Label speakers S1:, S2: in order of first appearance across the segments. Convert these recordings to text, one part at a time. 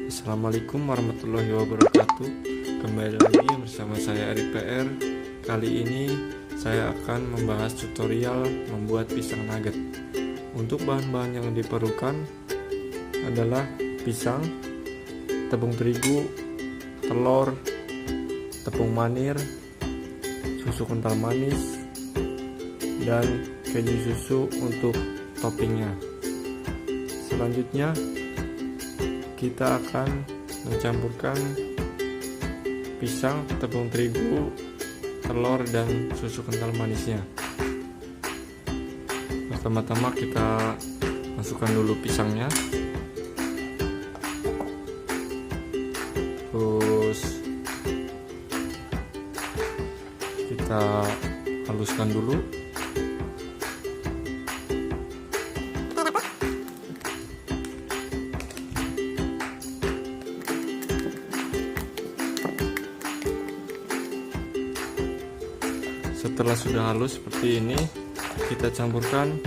S1: Assalamualaikum warahmatullahi wabarakatuh. Kembali lagi bersama saya Erik PR. Kali ini saya akan membahas tutorial membuat pisang nugget. Untuk bahan-bahan yang diperlukan adalah pisang, tepung terigu, telur, tepung manir, susu kental manis, dan keju susu untuk toppingnya. Selanjutnya kita akan mencampurkan pisang, tepung terigu, telur, dan susu kental manisnya. Pertama-tama kita masukkan dulu pisangnya, terus kita haluskan dulu. Setelah sudah halus seperti ini, kita campurkan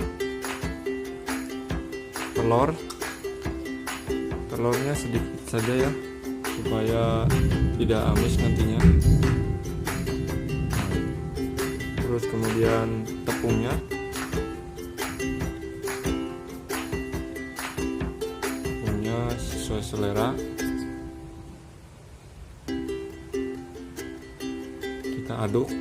S1: telurnya sedikit saja ya, supaya tidak amis nantinya. Terus kemudian tepungnya sesuai selera. Kita aduk.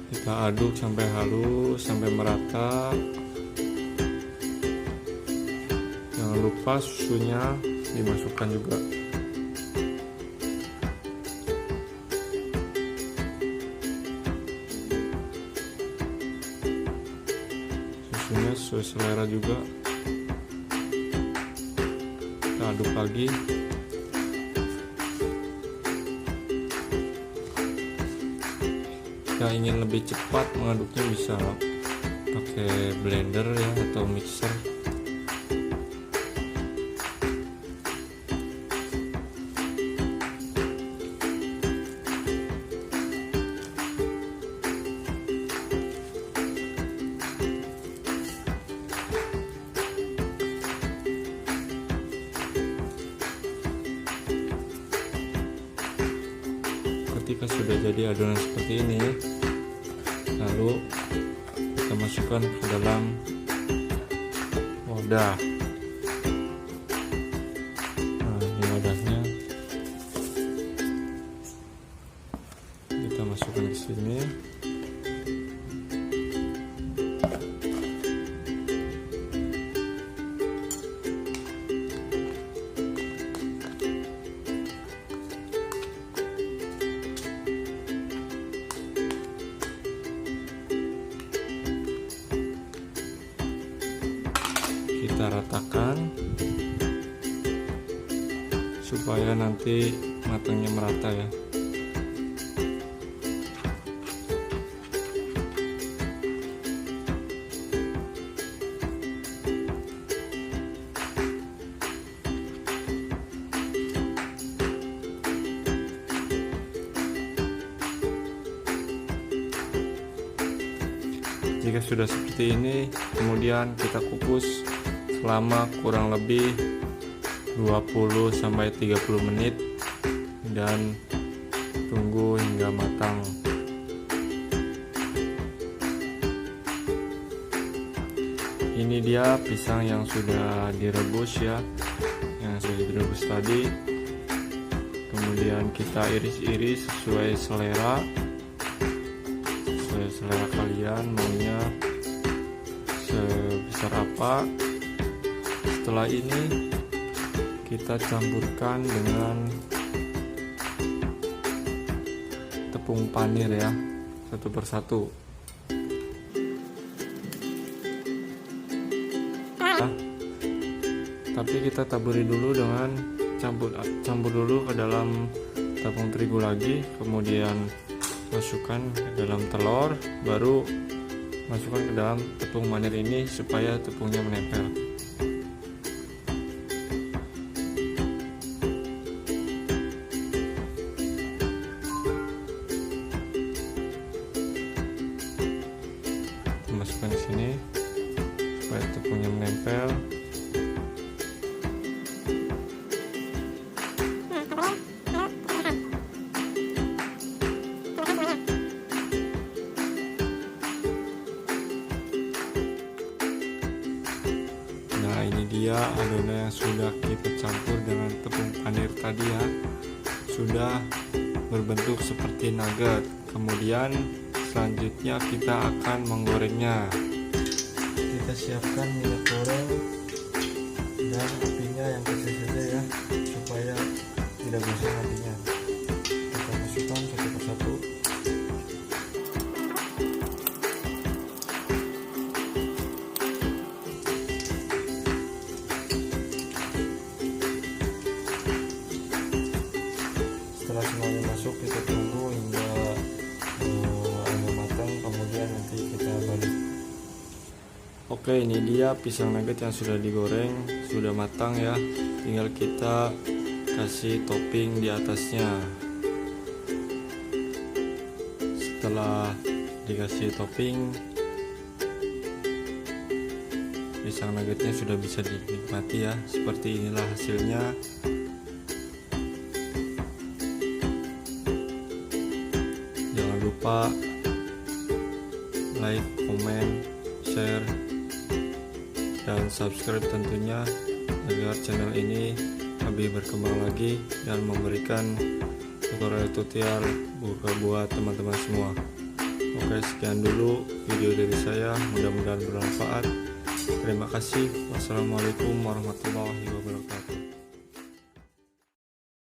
S1: Kita aduk sampai halus, sampai merata. Jangan lupa susunya dimasukkan juga. Susunya sesuai selera juga. Kita aduk lagi. Jika ingin lebih cepat mengaduknya bisa pakai blender ya, atau mixer. Ketika sudah jadi adonan seperti ini, lalu kita masukkan ke dalam wadah. Nah, ini wadahnya kita masukkan ke sini. Kita ratakan supaya nanti matangnya merata ya. Jika sudah seperti ini, kemudian kita kukus selama kurang lebih 20-30 menit dan tunggu hingga matang. Ini dia pisang yang sudah direbus ya, yang sudah direbus tadi. Kemudian kita iris-iris sesuai selera kalian, maunya sebesar apa. Setelah ini kita campurkan dengan tepung panir ya, satu persatu. Tapi kita taburi dulu dengan campur dulu ke dalam tepung terigu lagi, kemudian masukkan ke dalam telur, baru masukkan ke dalam tepung manir ini supaya tepungnya menempel. masukkan di sini supaya tepungnya menempel. Nah, ini dia adonan yang sudah kita campur dengan tepung panir tadi ya, sudah berbentuk seperti nugget. Kemudian selanjutnya kita akan menggorengnya. Kita siapkan minyak goreng dan apinya yang kecil saja ya, supaya tidak gosong apinya. Kita masukkan satu persatu. Setelah semuanya masuk, kita tunggu hingga agak matang, kemudian nanti kita balik. Oke, ini dia pisang nugget yang sudah digoreng, sudah matang ya. Tinggal kita kasih topping di atasnya. Setelah dikasih topping, pisang nuggetnya sudah bisa dinikmati ya. Seperti inilah hasilnya. Jangan lupa like, komen, share, dan subscribe tentunya, agar channel ini lebih berkembang lagi dan memberikan tutorial buat teman-teman semua. Oke, sekian dulu video dari saya, mudah-mudahan bermanfaat. Terima kasih. Wassalamualaikum warahmatullahi wabarakatuh.